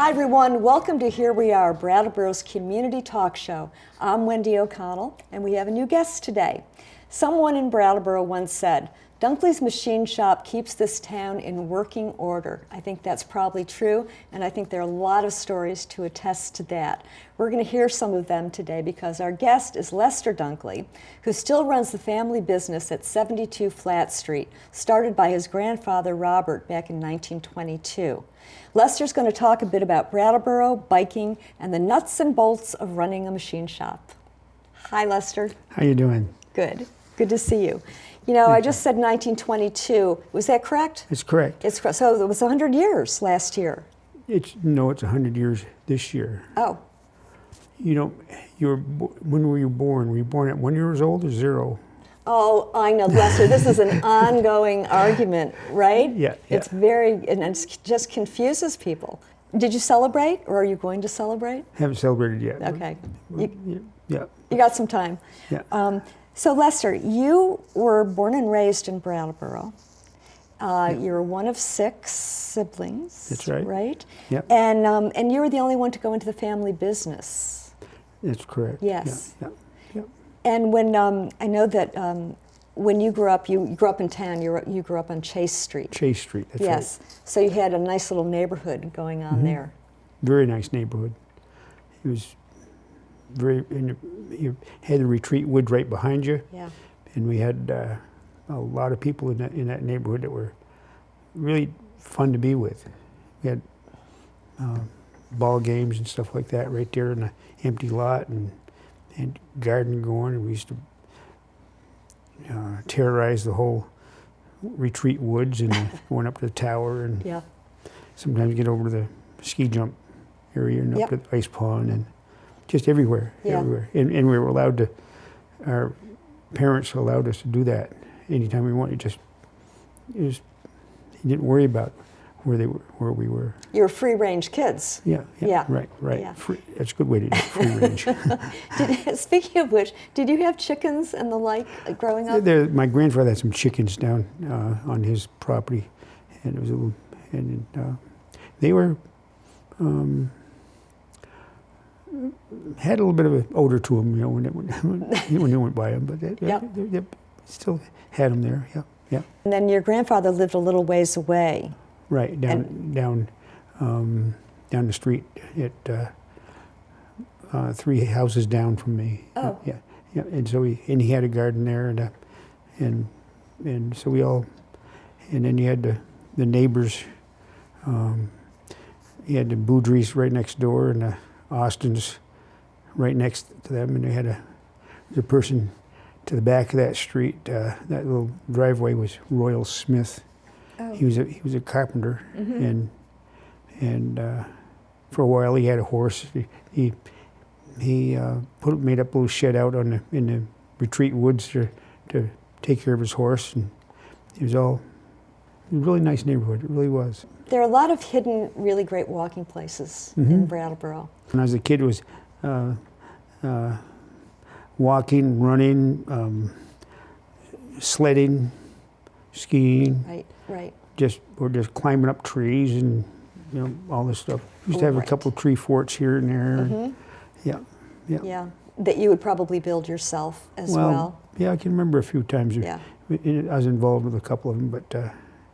Hi everyone, welcome to Here We Are, Brattleboro's community talk show. I'm Wendy O'Connell, and we have a new guest today. Someone in Brattleboro once said, Dunkley's machine shop keeps this town in working order. I think that's probably true, and I think there are a lot of stories to attest to that. We're going to hear some of them today because our guest is Lester Dunklee, who still runs the family business at 72 Flat Street, started by his grandfather Robert back in 1922. Lester's going to talk a bit about Brattleboro, biking, and the nuts and bolts of running a machine shop. Hi, Lester. How you doing? Good. Good to see you. You know, I just said 1922. Was that correct? It's correct. It's correct. So it was 100 years last year. It's 100 years this year. Oh. You know, when were you born? Were you born at 1 year old or 0? Oh, I know, Lester. This is an ongoing argument, right? Yeah. It's very, and it just confuses people. Did you celebrate, or are you going to celebrate? Haven't celebrated yet. Okay. Yeah. You got some time. Yeah. So Lester, you were born and raised in Brattleboro. You're one of 6 siblings. That's right. Right? Yeah. And you were the only one to go into the family business. That's correct. Yes. Yeah. And when I know that when you grew up in town. You grew up on Chase Street. Chase Street. That's yes. right. So you had a nice little neighborhood going on there. Very nice neighborhood. It was you had the retreat wood right behind you. Yeah. And we had a lot of people in that neighborhood that were really fun to be with. We had ball games and stuff like that right there in the empty lot and garden going, and we used to terrorize the whole retreat woods and going up to the tower and sometimes get over to the ski jump area and up to the ice pond and just everywhere. And we were allowed to, our parents allowed us to do that anytime we wanted. You didn't worry about where we were. You were free-range kids. Yeah. Right. Yeah. That's a good way to do it, free range. Speaking of which, did you have chickens and the like growing up? My grandfather had some chickens down on his property, and it was they were had a little bit of an odor to them, you know, when they went by them, but they still had them there. Yeah. And then your grandfather lived a little ways away. Right, down the street at 3 houses down from me. Oh. Yeah. And so he had a garden there, and so we all, and then you had the neighbors. You had the Boudries right next door, and the Austins right next to them, and they had the person to the back of that street. That little driveway was Royal Smith. Oh. He was a carpenter, and for a while he had a horse. He made up a little shed out in the retreat woods to take care of his horse, and it was a really nice neighborhood. It really was. There are a lot of hidden, really great walking places in Brattleboro. When I was a kid, it was walking, running, sledding, skiing. Right. We're just climbing up trees and all this stuff. We used to have a couple of tree forts here and there. Yeah, that you would probably build yourself as well. Yeah, I can remember a few times. I was involved with a couple of them, but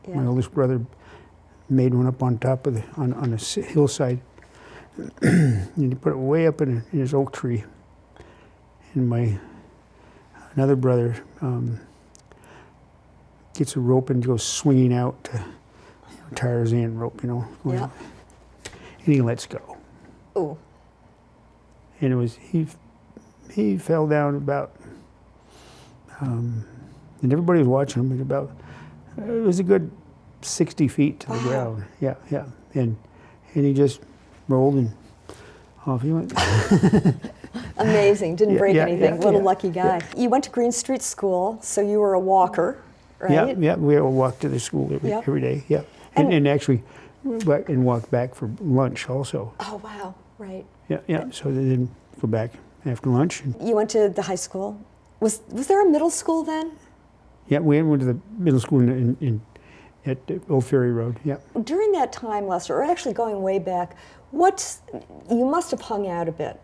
my oldest brother made one up on top of on a hillside, and he put it way up in his oak tree. And another brother gets a rope and goes swinging out to Tarzan rope, and he lets go. Oh. And it was he fell down about, and everybody was watching him. It was a good 60 feet to the ground. Yeah. And he just rolled and off he went. Amazing. Didn't break anything. What a lucky guy. You went to Green Street School, so you were a walker, right? Yeah. We all walked to the school every day. Yeah. And actually, walked back for lunch also. Oh wow! Right. Yeah. So they didn't go back after lunch. You went to the high school. Was there a middle school then? Yeah, we went to the middle school in at Old Ferry Road, yeah. During that time, Lester, or actually going way back, you must have hung out a bit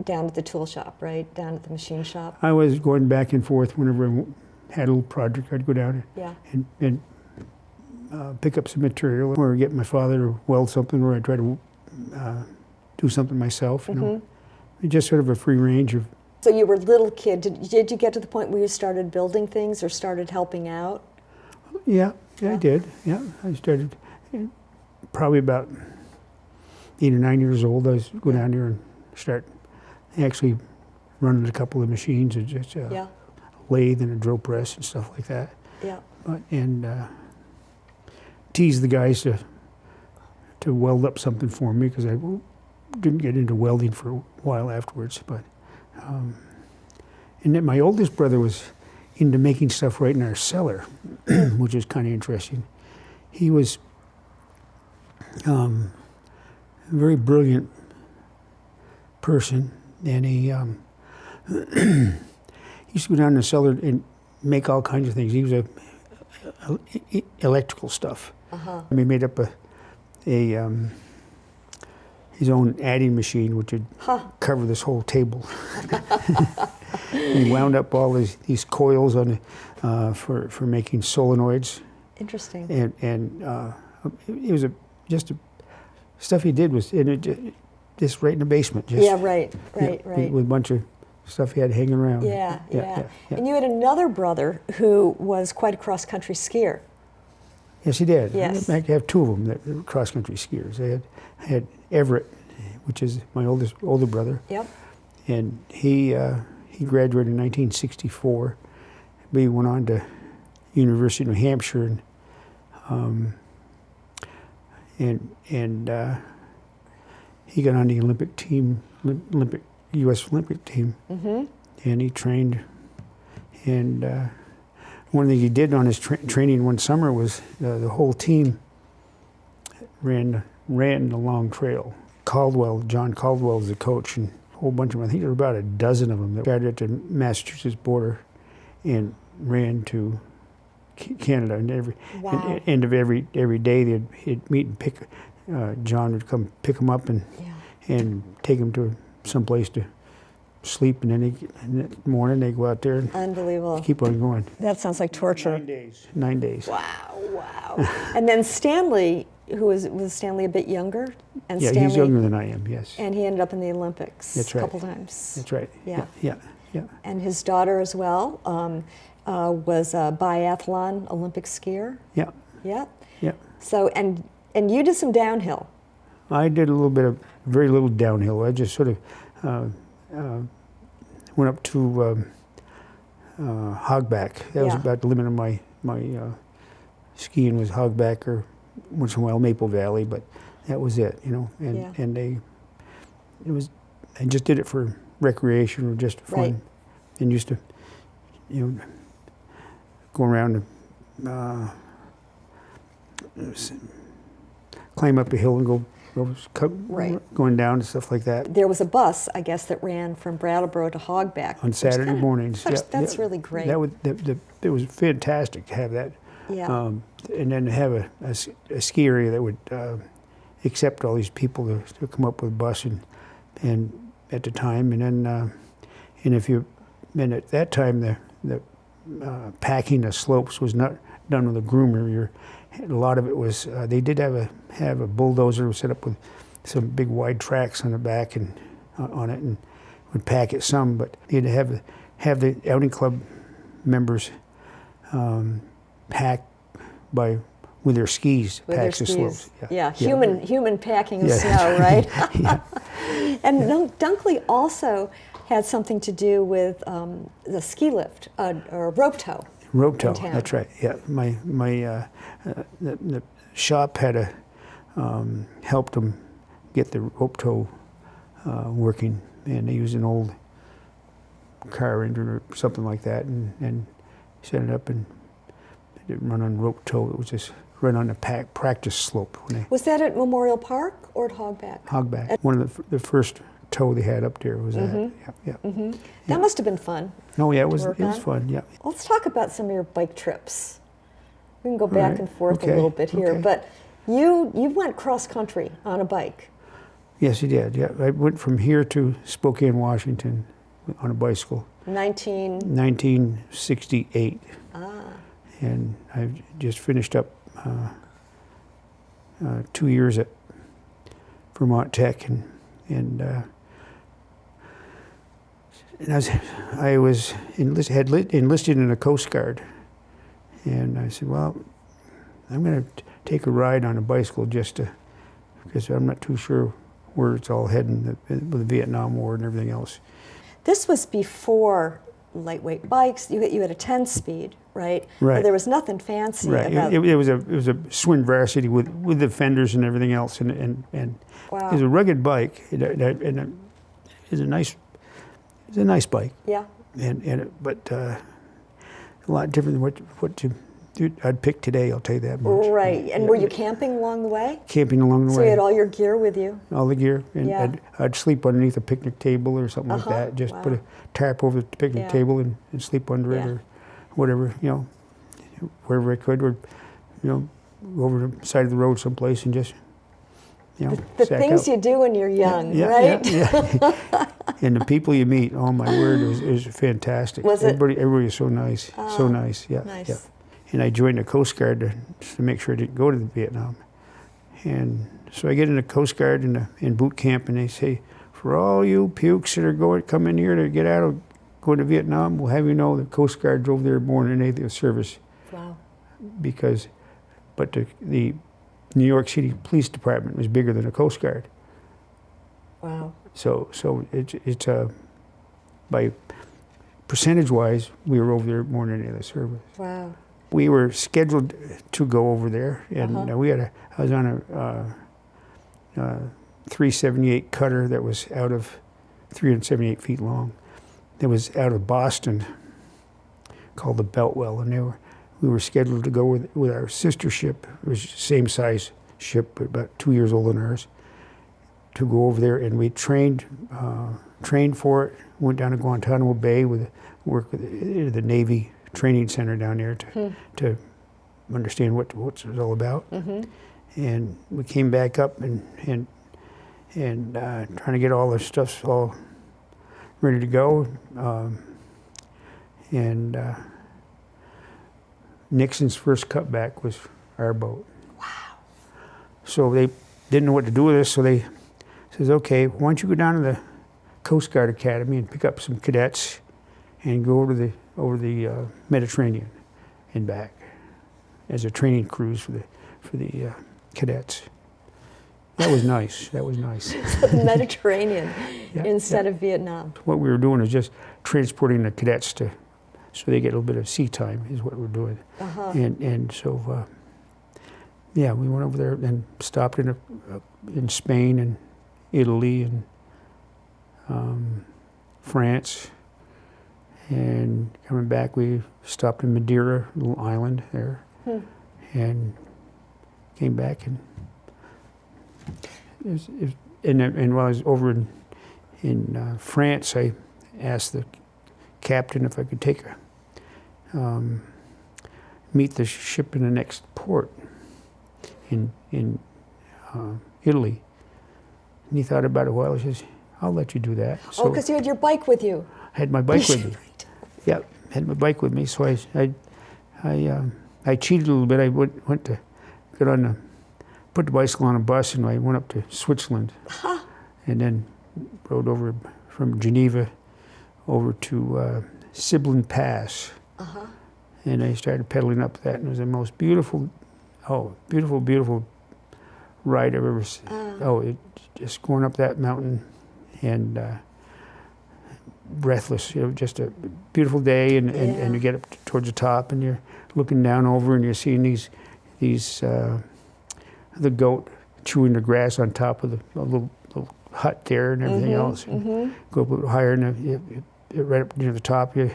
down at the tool shop, right? Down at the machine shop. I was going back and forth whenever I had a little project. I'd go down and pick up some material, or get my father to weld something, or I'd try to do something myself. You know, just sort of a free range of. So you were a little kid. Did you get to the point where you started building things or started helping out? Yeah, I did. Yeah, I started probably about 8 or 9 years old. I was go down there and start actually running a couple of machines, and just a lathe and a drill press and stuff like that. Yeah. And tease the guys to weld up something for me, because I didn't get into welding for a while afterwards. But and then my oldest brother was into making stuff right in our cellar, which is kind of interesting. He was a very brilliant person, and he used to go down in the cellar and make all kinds of things. He was electrical stuff. He made up his own adding machine, which would cover this whole table. He wound up all these coils on for making solenoids. Interesting. And it was just stuff he did was just right in the basement. Just, right. With a bunch of stuff he had hanging around. Yeah. And you had another brother who was quite a cross-country skier. Yes, he did. Yes. I have two of them that were cross-country skiers. I had Everett, which is my older brother. Yep. And he graduated in 1964. But he went on to University of New Hampshire, and he got on the Olympic team, U.S. Olympic team, and he trained. And one thing he did on his training one summer was the whole team ran the long trail. John Caldwell is the coach, and a whole bunch of them, I think there were about a dozen of them that started at the Massachusetts border and ran to Canada. And end of every day they'd meet and pick. John would come pick them up and take them to some place to sleep, and then in the morning they go out there and unbelievable. Keep on going. That sounds like torture. 9 days. 9 days. Wow. And then Stanley, was Stanley a bit younger? And yeah, he's younger than I am. Yes. And he ended up in the Olympics. That's right. A couple times. That's right. Yeah. Yeah. And his daughter as well was a biathlon Olympic skier. Yeah. Yeah. Yeah. So and you did some downhill. I did very little downhill. I just sort of went up to Hogback. That was about the limit of my skiing was Hogback, or once in a while Maple Valley, but that was it, you know. And I just did it for recreation or just fun, right. And used to, you know, go around and climb up a hill and go going down and stuff like that. There was a bus, I guess, that ran from Brattleboro to Hogback on Saturday mornings. That's really great. It was fantastic to have that. Yeah. And then to have a ski area that would accept all these people to come up with a bus and at the time, and then and at that time the packing the slopes was not done with a groomer. A lot of it was they did have a bulldozer set up with some big wide tracks on the back and on it, and would pack it some, but they'd have the outing club members pack with their skis, pack the slopes. Yeah. Human packing of snow, right? Yeah. And Dunkley also had something to do with the ski lift or rope tow. Rope tow, that's right. Yeah, the shop had helped them get the rope tow working, and they used an old car engine or something like that, and set it up, and it didn't run on rope tow. It was just run on the practice slope. Was that at Memorial Park or at Hogback? Hogback. One of the first tow they had up there was that. Yeah. That must have been fun. Oh yeah, it was fun. Yeah. Let's talk about some of your bike trips. We can go back and forth a little bit here. But you went cross country on a bike. Yes, I did. Yeah, I went from here to Spokane, Washington on a bicycle. 1968. And I just finished up 2 years at Vermont Tech, and I was enlisted in the Coast Guard, and I said, well, I'm going to take a ride on a bicycle because I'm not too sure where it's all heading with the Vietnam War and everything else. This was before lightweight bikes. You had a 10-speed, right? Right. But there was nothing fancy about it. It was a Swin Varsity with the fenders and everything else, and wow. It was a rugged bike, and it was a nice bike. Yeah. But a lot different than what I'd pick today, I'll tell you that much. Right. And were you camping along the way? Camping along the way. So you had all your gear with you? All the gear. And I'd sleep underneath a picnic table or something like that. Just put a tarp over the picnic table and sleep under it, or whatever, wherever I could, or, go over the side of the road someplace and just, the things out. You do when you're young, right? Yeah. And the people you meet, oh my word, it was fantastic. Was it? Everybody was so nice, so nice, yeah. Nice. Yeah. And I joined the Coast Guard to make sure I didn't go to Vietnam. And so I get in the Coast Guard in boot camp, and they say, for all you pukes that are coming here to get out of going to Vietnam, we'll have you know the Coast Guard drove there more than any other service. Wow. But the New York City Police Department was bigger than the Coast Guard. Wow. So it's by percentage-wise, we were over there more than any other service. Wow. We were scheduled to go over there, and I was on a 378 cutter that was out of 378 feet long. That was out of Boston, called the Beltwell, and we were scheduled to go with our sister ship. It was the same size ship, but about 2 years older than ours, to go over there, and we trained for it. Went down to Guantanamo Bay work with the Navy Training Center down there to understand what it was all about. And we came back up and trying to get all the stuff all ready to go. Nixon's first cutback was our boat. Wow. So they didn't know what to do with us, so they says, okay, why don't you go down to the Coast Guard Academy and pick up some cadets and go over the Mediterranean and back as a training cruise for the cadets. That was nice. That was nice. The Mediterranean instead of Vietnam. What we were doing is just transporting the cadets so they get a little bit of sea time is what we're doing. And so we went over there and stopped in Spain and Italy and France. And coming back, we stopped in Madeira, a little island there, and came back. And while I was over in France, I asked the captain if I could meet the ship in the next port in Italy. And he thought about it a while. He says, "I'll let you do that." So because you had your bike with you. I had my bike with me. Yeah, had my bike with me. So I cheated a little bit. I went to put the bicycle on a bus, and I went up to Switzerland, and then rode over from Geneva over to Siblin Pass, and I started pedaling up that, and it was the most beautiful ride I've ever seen. Just going up that mountain, and breathless, just a beautiful day, and you get up towards the top, and you're looking down over, and you're seeing these the goat chewing the grass on top of the little hut there and everything else. And go up a little higher, and right up near the top, you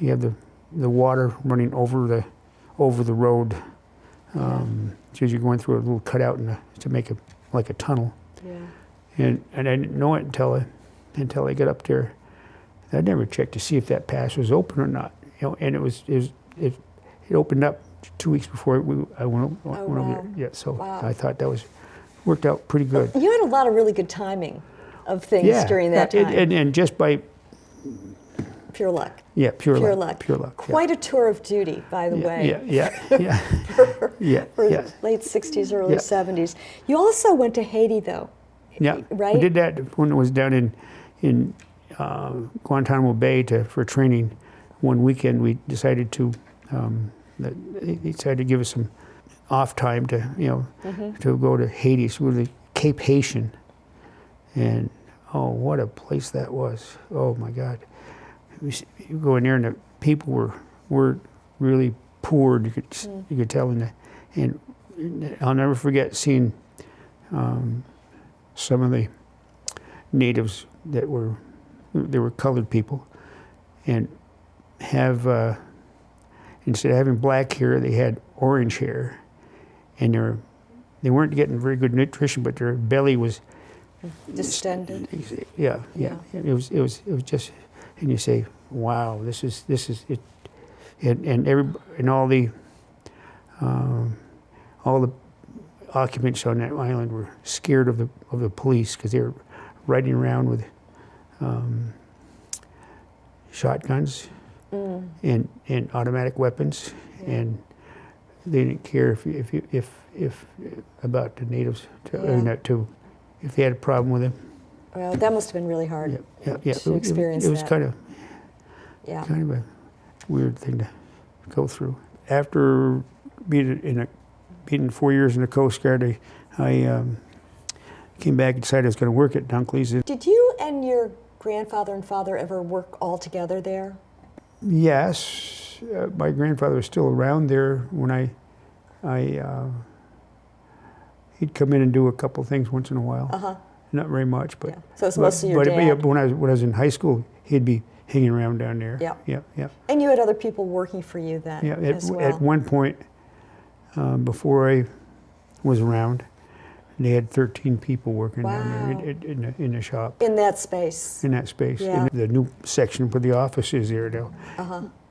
have the water running over the road. So as you're going through a little cutout to make like a tunnel. And I didn't know it until I got up there. I never checked to see if that pass was open or not. And it opened up 2 weeks before I went over there. Yeah, so I thought that worked out pretty good. You had a lot of really good timing of things during that time. And just by pure luck. Yeah, pure luck. Quite a tour of duty, by the way. For late 60s, early 70s. You also went to Haiti, though. Yeah, right? We did that when it was down in Guantanamo Bay for training. One weekend, we decided to they decided to give us some off time to to go to Haiti. So we were to Cape Haitian, and oh, what a place that was! Oh my God, you go in there and the people were really poor. You could tell and I'll never forget seeing some of the natives that were colored people, and have instead of having black hair, they had orange hair, and they weren't getting very good nutrition, but their belly was distended. Yeah. It was just, and you say, wow, this is it, and all the occupants on that island were scared of the police because they were riding around with shotguns and automatic weapons, and they didn't care if about the natives if they had a problem with them. Well, that must have been really hard to experience. It was kind of a weird thing to go through. After being 4 years in the Coast Guard, I came back and decided I was going to work at Dunkley's. Did you and your grandfather and father ever work all together there? Yes, my grandfather was still around there when he'd come in and do a couple things once in a while. Not very much, but so it's mostly your dad. When I was in high school, he'd be hanging around down there. Yeah. And you had other people working for you then as well. At one point, before I was around, they had 13 people working down there in the shop. In that space. Yeah. In the new section where the office is there now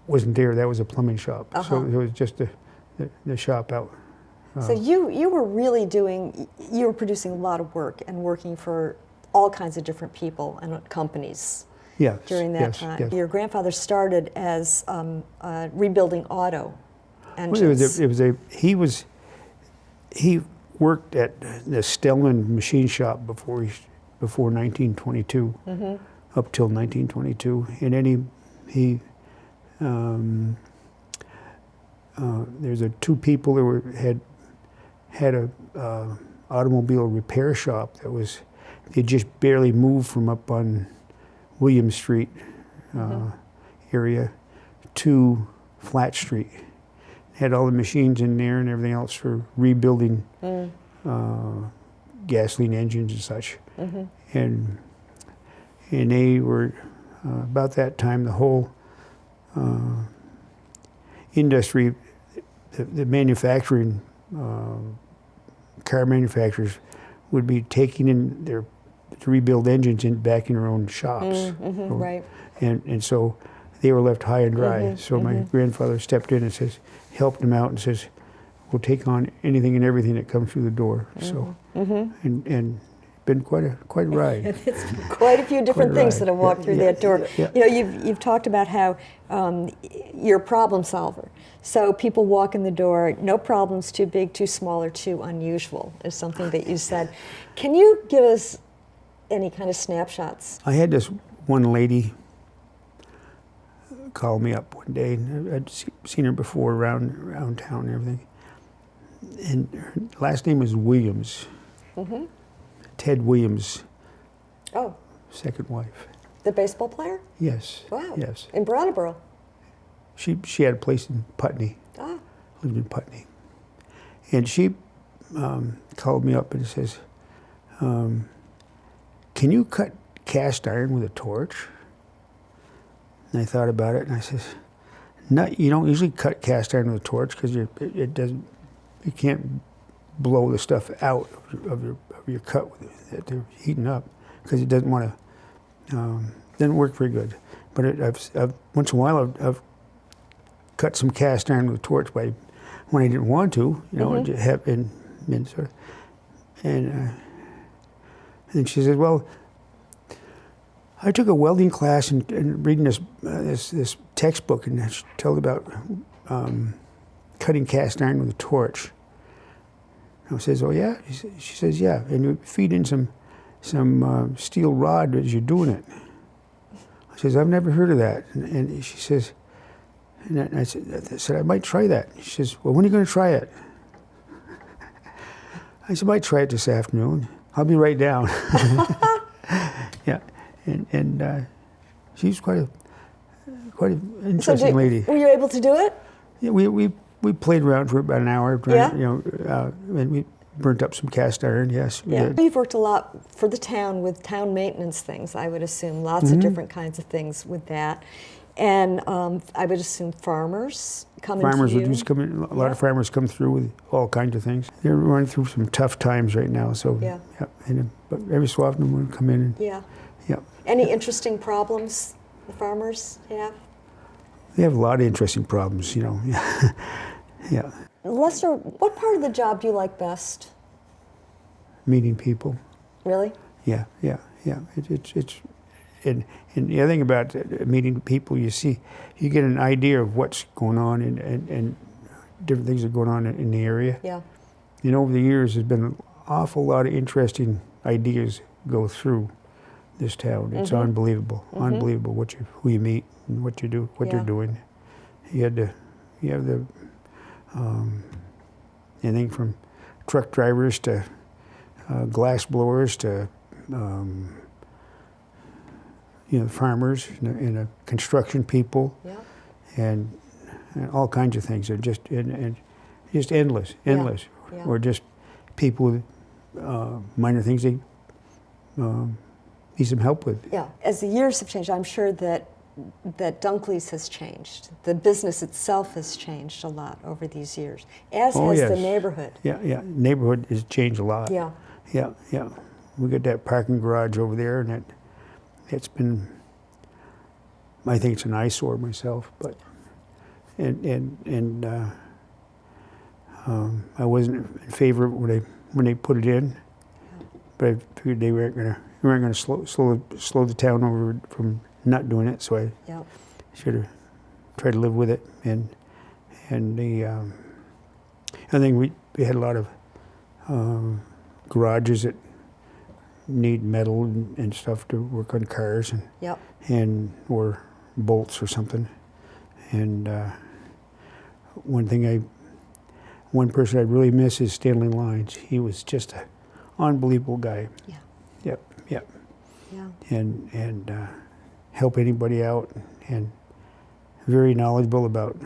wasn't there. That was a plumbing shop. So it was just the shop out. So you were really you were producing a lot of work and working for all kinds of different people and companies during that time. Yes. Your grandfather started as rebuilding auto engines. He worked at the Stellan machine shop before 1922, up till 1922, and then he there's two people that had a automobile repair shop they just barely moved from up on William Street area to Flat Street. Had all the machines in there and everything else for rebuilding gasoline engines and such. And they were, about that time, the whole industry, the manufacturing, car manufacturers would be taking in to rebuild engines back in their own shops. Right. And so they were left high and dry. So my grandfather stepped in and helped them out and says, we'll take on anything and everything that comes through the door. So, and been quite a ride. It's quite a few different things that have walked through that door. Yeah. You know, you've talked about how you're a problem solver. So people walk in the door, no problem's too big, too small, or too unusual is something that you said. Can you give us any kind of snapshots? I had this one lady call me up one day, and I'd seen her before around town and everything. And her last name is Williams. Ted Williams. Oh. Second wife. The baseball player? Yes. Wow. Yes. In Brattleboro? She had a place in Putney. Ah. Lived in Putney. And she called me up and says, can you cut cast iron with a torch? And I thought about it and I says, no, you don't usually cut cast iron with a torch because you can't blow the stuff out of your cut that they're heating up because it doesn't want to, doesn't work very good. But I've once in a while I've cut some cast iron with a torch by when I didn't want to, you know, and then she said, well, I took a welding class and reading this textbook, and she told about cutting cast iron with a torch. I says, oh yeah? She says, yeah, and you feed in some steel rod as you're doing it. I says, I've never heard of that. And she says, and I said, I might try that. She says, well, when are you going to try it? I said, I might try it this afternoon. I'll be right down. Yeah, and she's quite an interesting lady. Were you able to do it? Yeah, we played around for about an hour. Yeah. And we burnt up some cast iron. Yes. Yeah. You've worked a lot for the town with town maintenance things. I would assume lots of different kinds of things with that, and I would assume farmers come into you. Farmers would just come in. A lot of farmers come through with all kinds of things. They're running through some tough times right now. So yeah. But every so often we come in. And, yeah. Yeah. Any interesting problems the farmers have? They have a lot of interesting problems, you know. Yeah. Lester, what part of the job do you like best? Meeting people. Really? Yeah. It's and the other thing about meeting people, you get an idea of what's going on and different things that are going on in the area. Yeah. You know, over the years, there's been an awful lot of interesting ideas go through this town. It's unbelievable, unbelievable who you meet and what you do, what you're doing. You have the anything from truck drivers to glass blowers to farmers and construction people, and all kinds of things. They're just endless, Yeah. or just people with minor things they need some help with. Yeah. As the years have changed, I'm sure that Dunkley's has changed. The business itself has changed a lot over these years, as has the neighborhood. Yeah. Neighborhood has changed a lot. Yeah. We got that parking garage over there, and it's been. I think it's an eyesore myself, but I wasn't in favor of it when they put it in, but I figured they weren't going to slow the town over from not doing it, so I should have tried to live with it. And the I think we had a lot of garages that need metal and stuff to work on cars, or bolts or something. And one person I really miss is Stanley Lines. He was just an unbelievable guy. Yep. Yeah. And help anybody out, and very knowledgeable about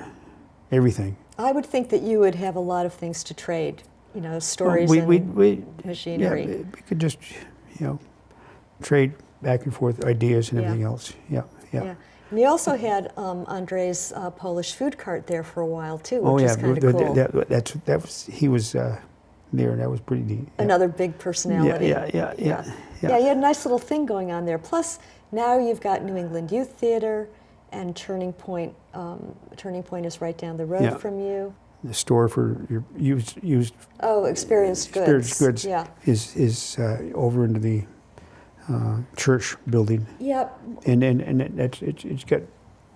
everything. I would think that you would have a lot of things to trade, stories and machinery. Yeah, we could just, trade back and forth ideas and everything else. Yeah. And you also had Andre's Polish food cart there for a while too, which is kind of cool. He was there. That was pretty neat. Another big personality. Yeah. You had a nice little thing going on there. Plus, now you've got New England Youth Theater, and Turning Point. Turning Point is right down the road from you. The store for your used. Experienced goods. Is over into the church building. Yep. And it's got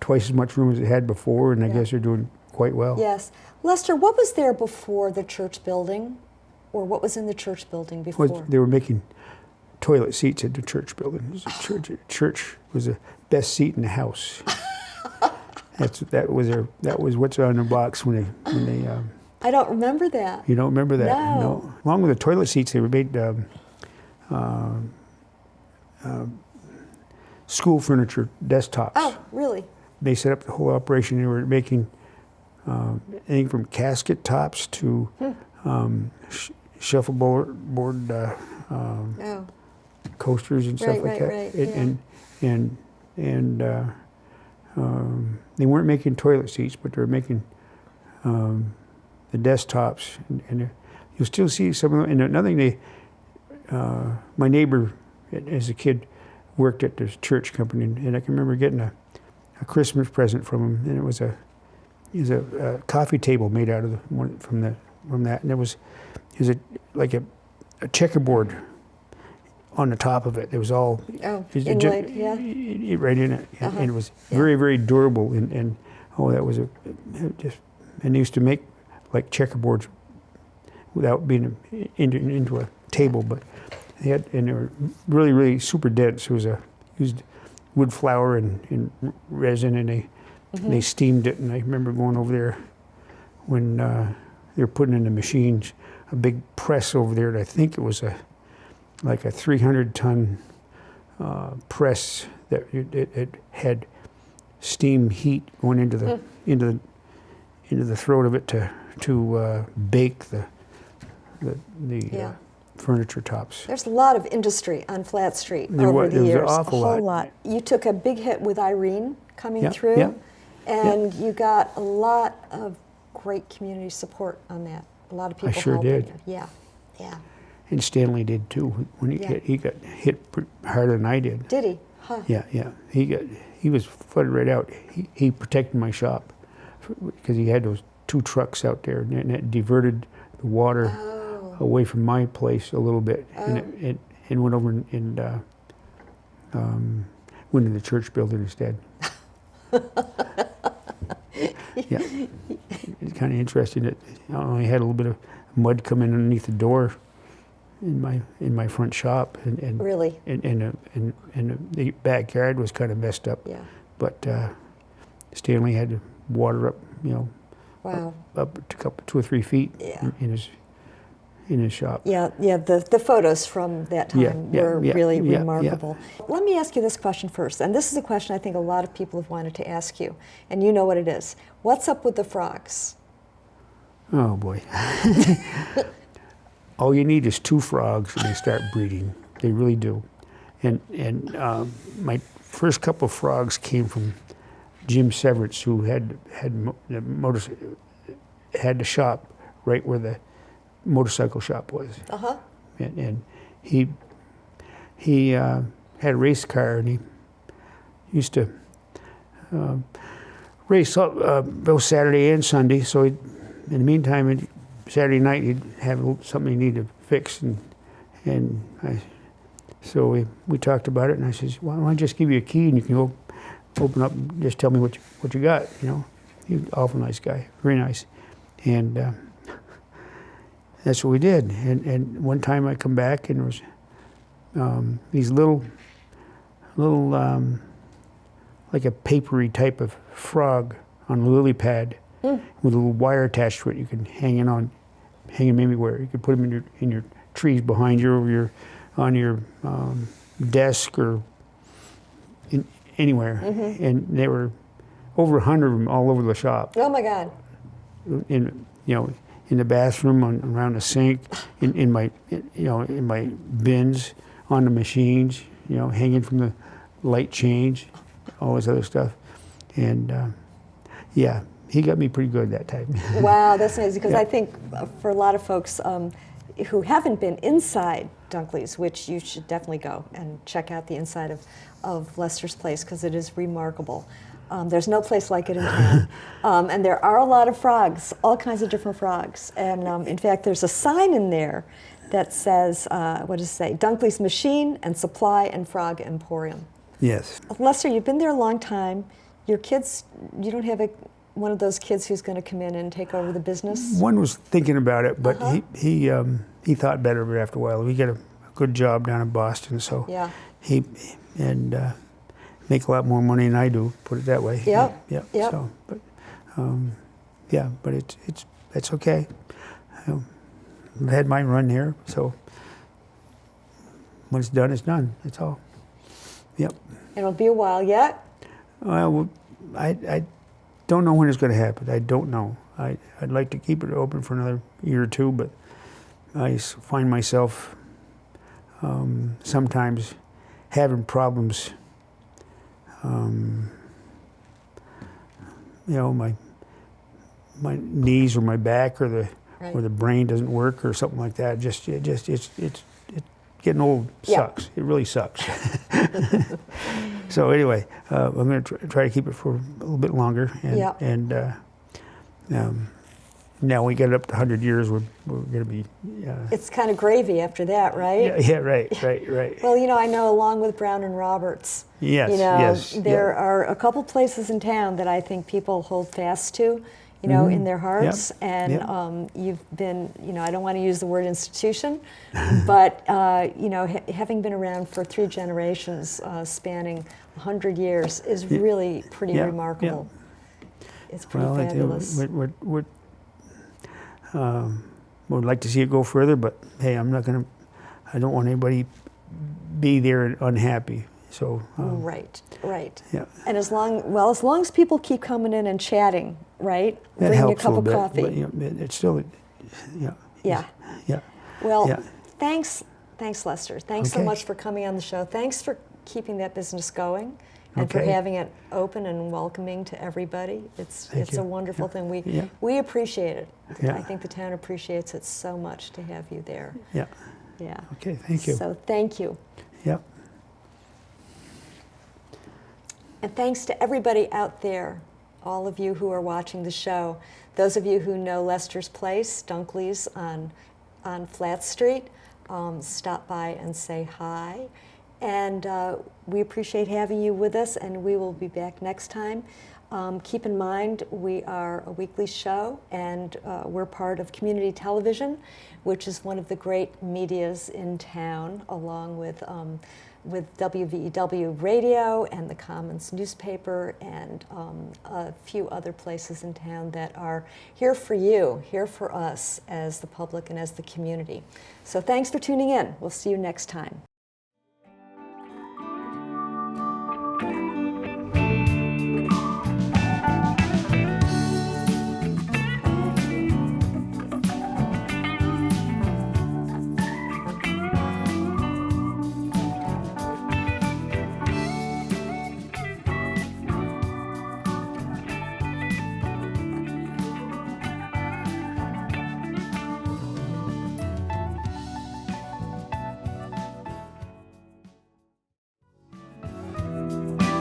twice as much room as it had before, and I guess they're doing quite well. Yes. Lester, what was there before the church building, or what was in the church building before? Well, they were making toilet seats at the church building. Church was the best seat in the house. That was what's on the box when they. I don't remember that. You don't remember that? No. Along with the toilet seats, they were made school furniture desktops. Oh, really? They set up the whole operation. They were making anything from casket tops to shuffleboard coasters and stuff like that. Right. And they weren't making toilet seats, but they were making the desktops. And you'll still see some of them. And another thing, my neighbor, as a kid, worked at this church company, and I can remember getting a Christmas present from him, and it was a coffee table made out of from that, and there was like a checkerboard on the top of it. It was all inlaid, right in it, and it was very, very durable. And that was and they used to make like checkerboards without being into a table, but they were really, really super dense. It was used wood flour and resin, and they steamed it. And I remember going over there when they were putting in the machines, a big press over there, and I think it was like a 300-ton press that it had steam heat going into the throat of it to bake the furniture tops. There's a lot of industry on Flat Street There over the was years. an awful a whole lot. You took a big hit with Irene coming through, yeah. and you got a lot of great community support on that. A lot of people sure helping did. you. Yeah. And Stanley did too. When he got hit harder than I did. Did he? Huh. Yeah. He was flooded right out. He protected my shop because he had those 2 trucks out there, and it diverted the water away from my place a little bit, and it went over and went into the church building instead. Yeah, it's kind of interesting that I only had a little bit of mud come in underneath the door in my front shop, and really, and the backyard was kind of messed up. Yeah. But Stanley had to water up, wow, up to 2 or 3 feet in his shop. Yeah. The photos from that time were really remarkable. Let me ask you this question first, and this is a question I think a lot of people have wanted to ask you, and you know what it is. What's up with the frogs? Oh boy. All you need is 2 frogs and they start breeding. They really do. And my first couple of frogs came from Jim Severance, who had the shop right where the motorcycle shop was. And he had a race car, and he used to race both Saturday and Sunday. So in the meantime, Saturday night he'd have something he needed to fix, so we talked about it, and I says, "Why don't I just give you a key and you can go open up and just tell me what you got?" He was an awful nice guy, very nice, and that's what we did. And one time I come back and there was these little like a papery type of frog on a lily pad with a little wire attached to it. You can hang them anywhere. You could put them in your trees behind you, or on your desk, or anywhere. And there were over 100 of them all over the shop. Oh my God! In the bathroom, around the sink, in my bins, on the machines, hanging from the light change, all this other stuff, and he got me pretty good that time. Wow, that's nice, because I think for a lot of folks who haven't been inside Dunkley's, which you should definitely go and check out the inside of Lester's place, because it is remarkable. There's no place like it in town. And there are a lot of frogs, all kinds of different frogs. And in fact, there's a sign in there that says, what does it say? Dunkley's Machine and Supply and Frog Emporium. Yes. Lester, you've been there a long time. Your kids, you don't have one of those kids who's going to come in and take over the business? One was thinking about it, but he thought better of it after a while. We got a good job down in Boston, so he make a lot more money than I do, put it that way. Yep. So, but but it's okay. I had my run here, so when it's done, it's done. That's all. Yep. It'll be a while yet. Well, I don't know when it's going to happen. I don't know. I'd like to keep it open for another year or 2, but I find myself sometimes having problems. My knees or my back or the brain doesn't work or something like that. It's getting old sucks. It really sucks. So anyway, I'm going to try to keep it for a little bit longer, and Now we get up to 100 years, we're going to be. It's kind of gravy after that, right? Yeah, right. Well, you know, I know along with Brown and Roberts, Yes, you know, yes. there are a couple places in town that I think people hold fast to, you know, in their hearts. And you've been, you know, I don't want to use the word institution, but, you know, having been around for 3 generations spanning 100 years is really pretty remarkable. It's pretty fabulous. Would like to see it go further, but hey, I don't want anybody be there and unhappy. So right. Yeah. And as long as people keep coming in and chatting, right? That Bring helps a cup a of little coffee. bit, but it's still, Yeah. Yeah. Well, thanks, Lester. Thanks so Okay. much for coming on the show. Thanks for keeping that business going and for Okay. having it open and welcoming to everybody. It's you. a wonderful thing. We appreciate it. I think the town appreciates it so much to have you there. Yeah. Yeah. Okay, thank you. So thank you. Yeah. And thanks to everybody out there, all of you who are watching the show. Those of you who know Lester's Place, Dunkley's on Flat Street, stop by and say hi. And we appreciate having you with us, and we will be back next time. Keep in mind, we are a weekly show, and we're part of community television, which is one of the great medias in town, along with WVEW radio and the Commons newspaper and a few other places in town that are here for you, here for us as the public and as the community. So thanks for tuning in. We'll see you next time.